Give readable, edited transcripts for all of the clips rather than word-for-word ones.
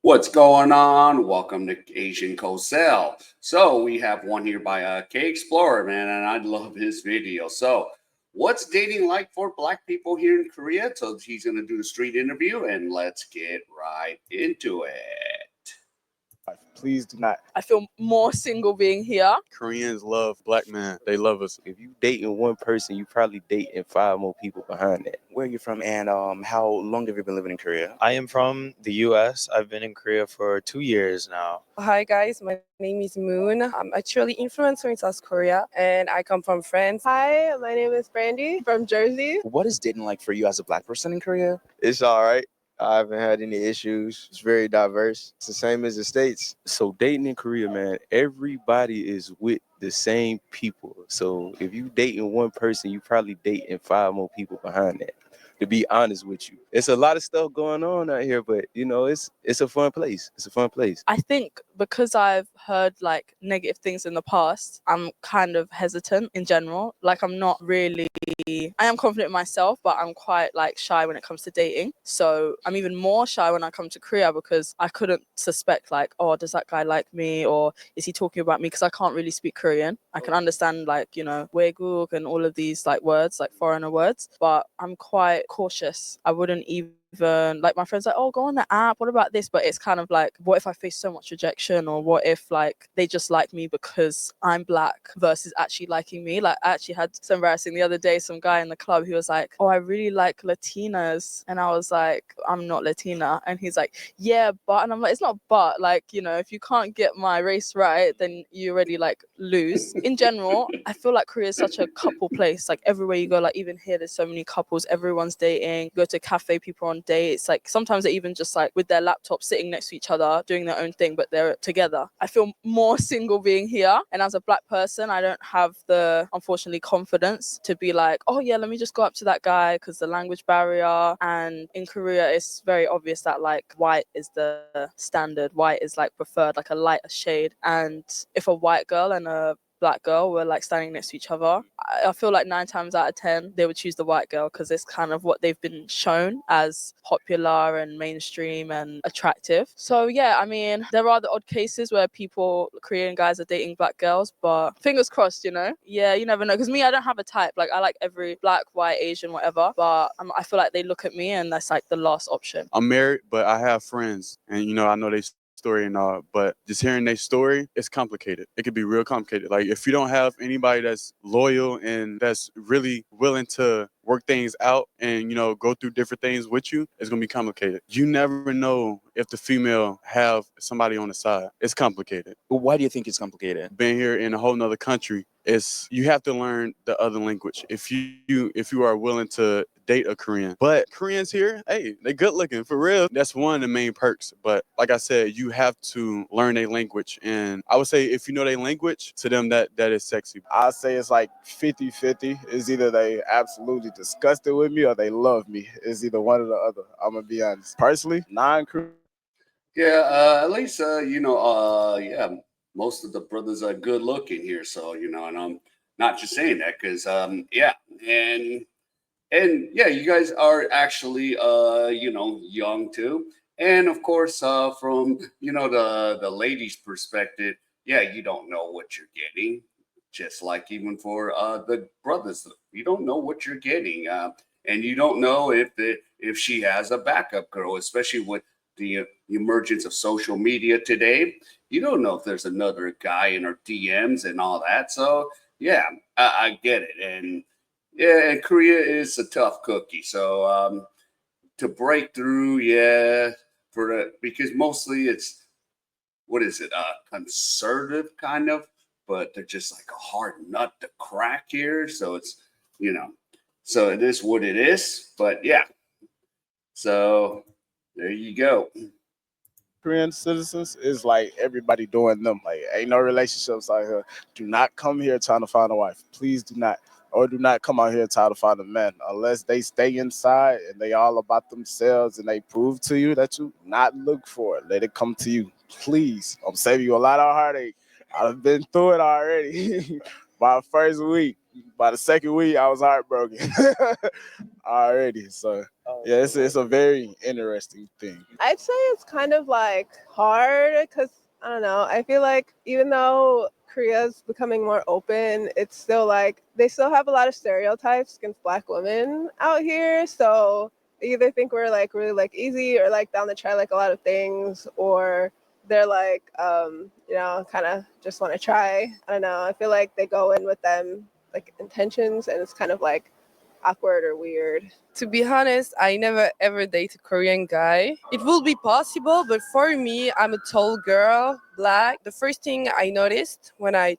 What's going on? Welcome to Asian Cosell. So we have one here by exploere, man, and I love his video. So, what's dating like for Black people here in Korea? So he's gonna do a street interview, and let's get right into it. Please do not. I feel more single being here. Koreans love black men. They love us. If you dating one person, you probably dating five more people behind that. Where are you from, and how long have you been living in Korea? I am from the US. I've been in Korea for 2 years now. Hi guys, my name is Moon. I'm actually influencer in South Korea and I come from France. Hi, my name is Brandy from Jersey. What is dating like for you as a Black person in Korea? It's all right. I haven't had any issues. It's very diverse. It's the same as the States. So dating in Korea, man, everybody is with the same people. So if you dating one person, you probably dating five more people behind that. To be honest with you, it's a lot of stuff going on out here, but it's a fun place. It's a fun place. I think because I've heard like negative things in the past, I'm kind of hesitant in general. Like I'm not really, I am confident in myself, but I'm quite like shy when it comes to dating. So I'm even more shy when I come to Korea because I couldn't suspect like, oh, does that guy like me or is he talking about me? Because I can't really speak Korean. I can understand like, 외국 and all of these like words, like foreigner words, but I'm quite cautious. I wouldn't even like my friends like, oh, go on the app, what about this? But it's kind of like, what if I face so much rejection, or what if like they just like me because I'm Black versus actually liking me? Like I actually had so embarrassing the other day, some guy in the club, he was like, oh, I really like Latinas, and I was like, I'm not Latina, and he's like, yeah, but, and I'm like, it's not but, like, if you can't get my race right, then you already like lose. In general, I feel like Korea is such a couple place. Like everywhere you go, like even here, there's so many couples, everyone's dating. Go to a cafe, people are on dates. Like sometimes they're even just like with their laptops sitting next to each other doing their own thing, but they're together. I feel more single being here, and as a Black person, I don't have the, unfortunately, confidence to be like, oh yeah, let me just go up to that guy, because the language barrier. And in Korea it's very obvious that like white is the standard, white is like preferred, like a lighter shade. And if a white girl and a Black girl were like standing next to each other, I feel like 9 times out of 10 they would choose the white girl, because it's kind of what they've been shown as popular and mainstream and attractive. So yeah, I mean, there are the odd cases where Korean guys are dating Black girls, but fingers crossed, yeah, you never know. Because me, I don't have a type. Like I like every Black, white, Asian, whatever, but I feel like they look at me and that's like the last option. I'm married, but I have friends, and I know they story and all, but just hearing their story, it's complicated. It could be real complicated. Like if you don't have anybody that's loyal and that's really willing to work things out and go through different things with you, it's gonna be complicated. You never know if the female have somebody on the side. It's complicated. Why do you think it's complicated? Being here in a whole nother country, you have to learn the other language if you are willing to date a Korean. But Koreans here, hey, they good looking for real. That's one of the main perks. But like I said, you have to learn their language. And I would say if you know their language, to them that is sexy. I'd say it's like 50-50. It's either they absolutely disgusted with me or they love me. It's either one or the other. I'm going to be honest. Personally, non-Korean. Yeah, at least yeah, most of the brothers are good looking here. So and I'm not just saying that because yeah, and yeah, you guys are actually young too. And of course, from the ladies' perspective, yeah, you don't know what you're getting. Just like even for the brothers, you don't know what you're getting, and you don't know if she has a backup girl, especially with the emergence of social media today. You don't know if there's another guy in her DMs and all that. So yeah, I get it, and yeah, and Korea is a tough cookie. So to break through, yeah, because mostly it's, what is it, conservative kind of, but they're just like a hard nut to crack here. So it's so it is what it is. But yeah, so there you go. Korean citizens is like everybody doing them. Like ain't no relationships out here. Do not come here trying to find a wife. Please do not. Or do not come out here trying to find a man unless they stay inside and they all about themselves and they prove to you that you not look for it. Let it come to you. Please. I'm saving you a lot of heartache. I've been through it already. By the first week. By the second week, I was heartbroken already. So Yeah, it's a very interesting thing. I'd say it's kind of like hard because I don't know. I feel like even though Korea's becoming more open, it's still like they still have a lot of stereotypes against Black women out here. So they either think we're like really like easy or like down to try like a lot of things, or they're like kind of just want to try. I don't know. I feel like they go in with them like intentions, and it's kind of like awkward or weird. To be honest, I never ever date a Korean guy. It will be possible, but for me, I'm a tall girl, black. The first thing I noticed when I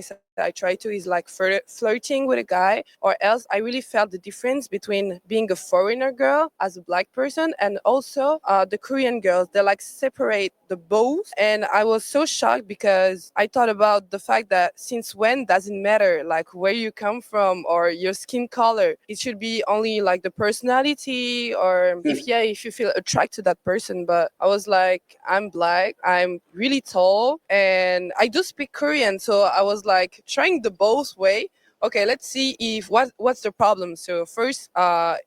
said I tried to, is like flirting with a guy, or else I really felt the difference between being a foreigner girl as a black person and also the Korean girls. They like separate the both, and I was so shocked because I thought about the fact that since when doesn't matter like where you come from or your skin color. It should be only like the personality, or if you feel attracted to that person. But I was like, I'm black, I'm really tall, and I do speak Korean, so I was like trying the both way. Okay, let's see if what's the problem. So first,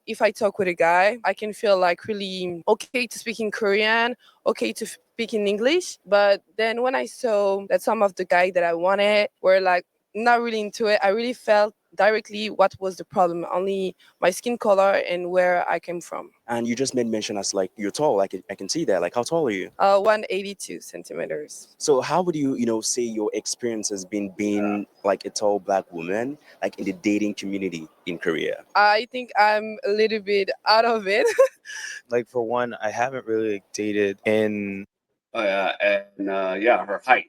if I talk with a guy, I can feel like really okay to speak in Korean, okay to speak in English. But then when I saw that some of the guys that I wanted were like not really into it, I really felt directly what was the problem. Only my skin color and where I came from. And you just made mention as like you're tall. I can see that. Like, how tall are you? 182 centimeters. So how would you, say your experience has been being like a tall Black woman, like in the dating community in Korea? I think I'm a little bit out of it. Like for one, I haven't really like, dated in Yeah, her height,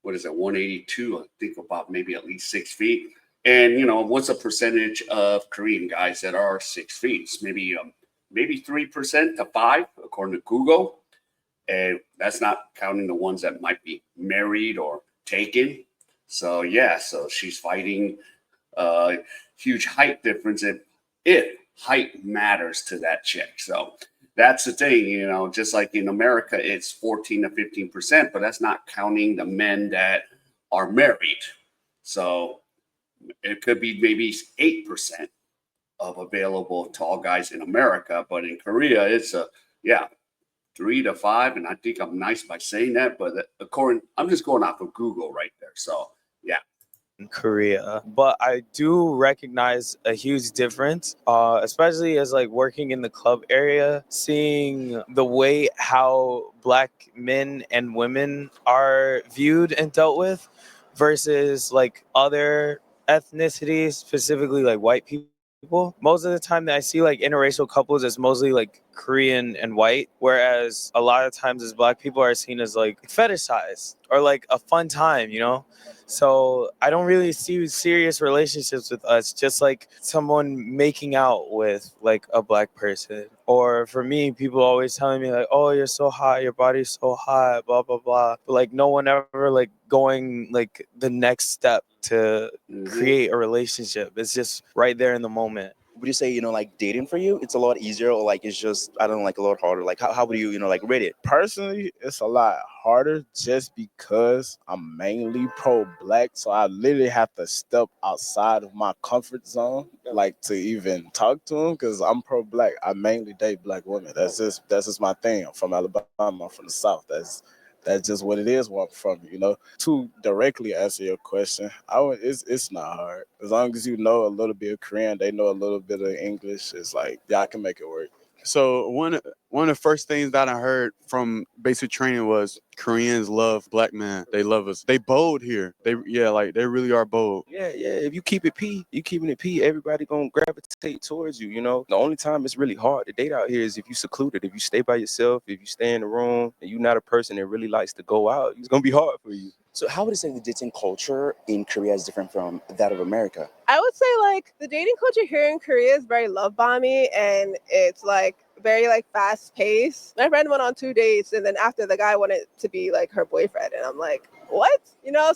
what is it, 182? I think about maybe at least 6 feet. And what's a percentage of Korean guys that are 6 feet? It's maybe 3% to 5, according to Google. And that's not counting the ones that might be married or taken. So yeah, so she's fighting a huge height difference if height matters to that chick. So that's the thing, just like in America, it's 14 to 15%, but that's not counting the men that are married. So it could be maybe 8% of available tall guys in America, but in Korea, it's yeah, 3 to 5. And I think I'm nice by saying that, but I'm just going off of Google right there. So yeah. Korea, but I do recognize a huge difference, especially as like working in the club area, seeing the way how Black men and women are viewed and dealt with versus like other ethnicities, specifically like white people. Most of the time that I see like interracial couples, it's mostly like Korean and white, whereas a lot of times as Black people are seen as like fetishized or like a fun time. So I don't really see serious relationships with us, just like someone making out with like a Black person. Or for me, people always telling me like, "Oh, you're so hot, your body's so hot," blah blah blah. But like no one ever like going like the next step to create a relationship. It's just right there in the moment. Would you say, like dating for you, it's a lot easier, or like it's just, I don't know, like a lot harder? Like how would you, like rate it? Personally, it's a lot harder just because I'm mainly pro-black, so I literally have to step outside of my comfort zone, like to even talk to them. Because I'm pro-black, I mainly date Black women. That's just my thing. I'm from Alabama. I'm from the South. That's just what it is where I'm from. To directly answer your question, it's not hard. As long as you know a little bit of Korean, they know a little bit of English, it's like, yeah, I can make it work. So one of the first things that I heard from basic training was Koreans love Black men. They love us. They bold here. They really are bold. Yeah. If you keep it you keeping it everybody gonna gravitate towards you. The only time it's really hard to date out here is if you secluded. If you stay by yourself, if you stay in the room, and you're not a person that really likes to go out, it's gonna be hard for you. So how would you say the dating culture in Korea is different from that of America? I would say like the dating culture here in Korea is very love bomby, and it's like very like fast paced. My friend went on 2 dates, and then after the guy wanted to be like her boyfriend, and I'm like, what?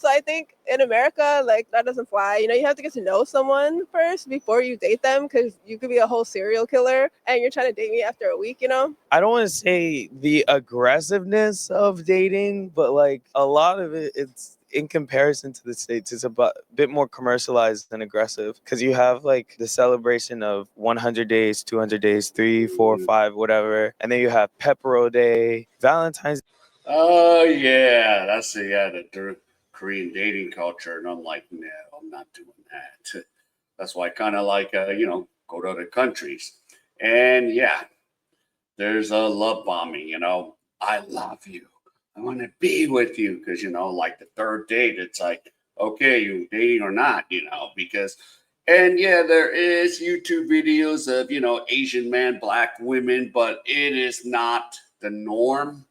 So I think in America, like that doesn't fly. You have to get to know someone first before you date them, because you could be a whole serial killer and you're trying to date me after a week. I don't want to say the aggressiveness of dating, but like a lot of it, in comparison to the States, it's a bit more commercialized and aggressive because you have like the celebration of 100 days, 200 days, 3, 4, 5, whatever. And then you have Pepero Day, Valentine's. Oh yeah, that's the Korean dating culture, and I'm like, no, I'm not doing that. That's why I kind of like go to other countries, and yeah, there's a love bombing. I love you. I want to be with you because like the third date, it's like, okay, you dating or not, because. And yeah, there is YouTube videos of Asian men, black women, but it is not the norm.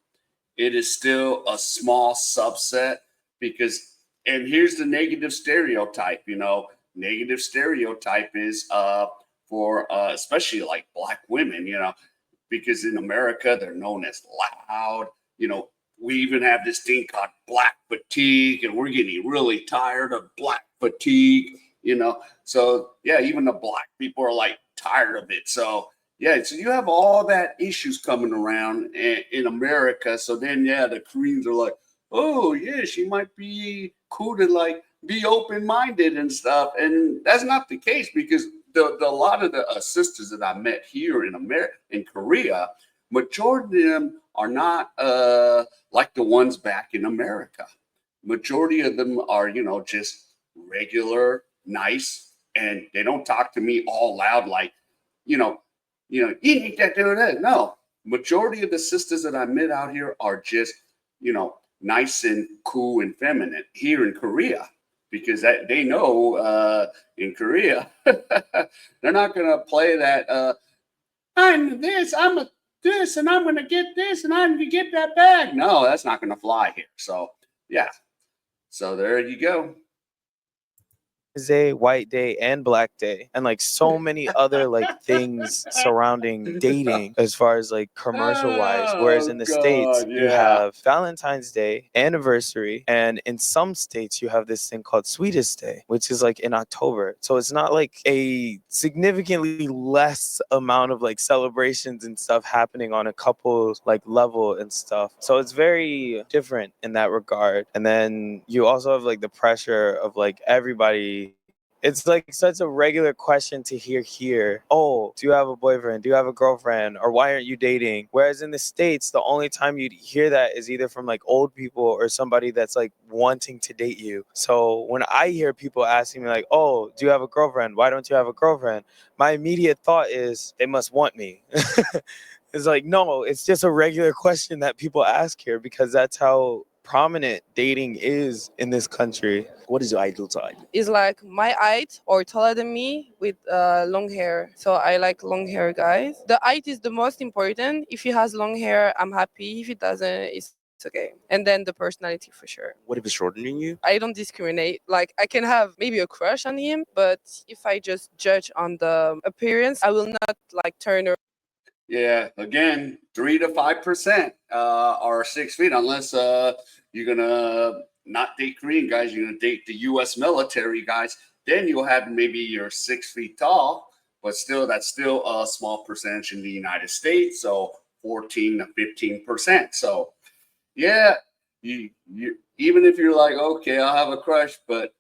It is still a small subset because, and here's the negative stereotype. Negative stereotype is for especially like black women. Because in America they're known as loud. We even have this thing called black fatigue, and we're getting really tired of black fatigue. So yeah, even the black people are like tired of it. So yeah, so you have all that issues coming around in America. So then yeah, the Koreans are like, oh yeah, she might be cool to like be open minded and stuff, and that's not the case because a lot of the sisters that I met here in America, in Korea, majority of them are not like the ones back in America. Majority of them are, just regular, nice, and they don't talk to me all loud like, you know, you need that doing that. No, majority of the sisters that I met out here are just, nice and cool and feminine here in Korea because they know in Korea they're not gonna play that. I'm this, I'm a this, and I'm gonna get this, and I'm gonna get that bag. No, that's not gonna fly here. So yeah, so there you go. Day, White Day, and Black Day, and like so many other like things surrounding dating as far as like commercial wise. Whereas Oh in the States, God, you yeah. have Valentine's Day, anniversary, and in some states, you have this thing called Sweetest Day, which is like in October. So it's not like a significantly less amount of like celebrations and stuff happening on a couple's like level and stuff. So it's very different in that regard. And then you also have like the pressure of like everybody. It's like such a regular question to hear here. Oh, do you have a boyfriend? Do you have a girlfriend? Or why aren't you dating? Whereas in the States, the only time you'd hear that is either from like old people or somebody that's like wanting to date you. So when I hear people asking me like, oh, do you have a girlfriend? Why don't you have a girlfriend? My immediate thought is they must want me. It's like, no, it's just a regular question that people ask here because that's how prominent dating is in this country. What is your ideal type? Is like my height or taller than me with long hair. So I like long hair guys. The height is the most important. If he has long hair, I'm happy. If he doesn't, it's okay. And then the personality for sure. What if it's shorter than you? I don't discriminate. Like I can have maybe a crush on him, but if I just judge on the appearance, I will not like turn around. Yeah, again, 3 to 5% are 6 feet, unless you're gonna not date Korean guys, you're gonna date the U.S. military guys. Then you'll have maybe you're 6 feet tall, but still, that's still a small percentage in the United States. So 14 to 15%. So yeah, you even if you're like, okay, I'll have a crush, but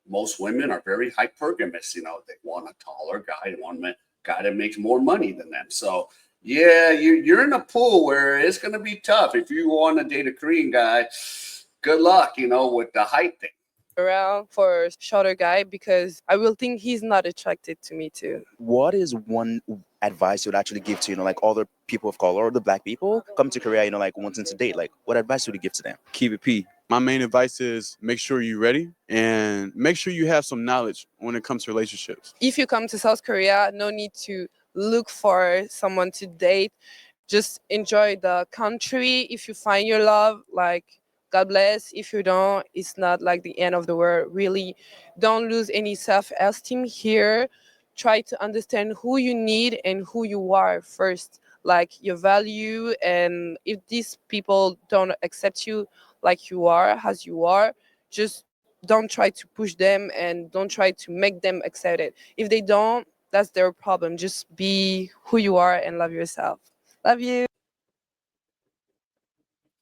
most women are very hypergamous. They want a taller guy, they want a guy that makes more money than them. So yeah, you're in a pool where it's gonna be tough. If you want to date a Korean guy, good luck, with the height thing. Around for a shorter guy because I will think he's not attracted to me too. What is one advice you would actually give to, like all the people of color or the black people come to Korea, like wanting to date? Like, what advice would you give to them? Keep it P. My main advice is make sure you're ready and make sure you have some knowledge when it comes to relationships. If you come to South Korea, no need to look for someone to date. Just enjoy the country. If you find your love, like God bless. If you don't, it's not like the end of the world. Really, don't lose any self-esteem here. Try to understand who you need and who you are first, like your value. And if these people don't accept you like you are, as you are, just don't try to push them and don't try to make them accept it. If they don't, that's their problem. Just be who you are and love yourself. Love you.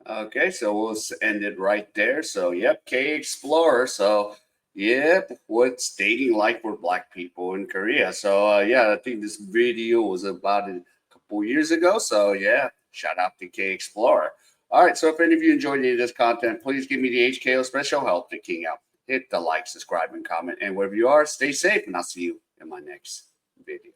Okay, so we'll end it right there. So, yep, K Explorer. So, yep, what's dating like for Black people in Korea? So, yeah, I think this video was about a couple years ago. So, yeah, shout out to K Explorer. All right, so if any of you enjoyed any of this content, please give me the HKO special help to King out. Hit the like, subscribe, and comment. And wherever you are, stay safe, and I'll see you in my next video.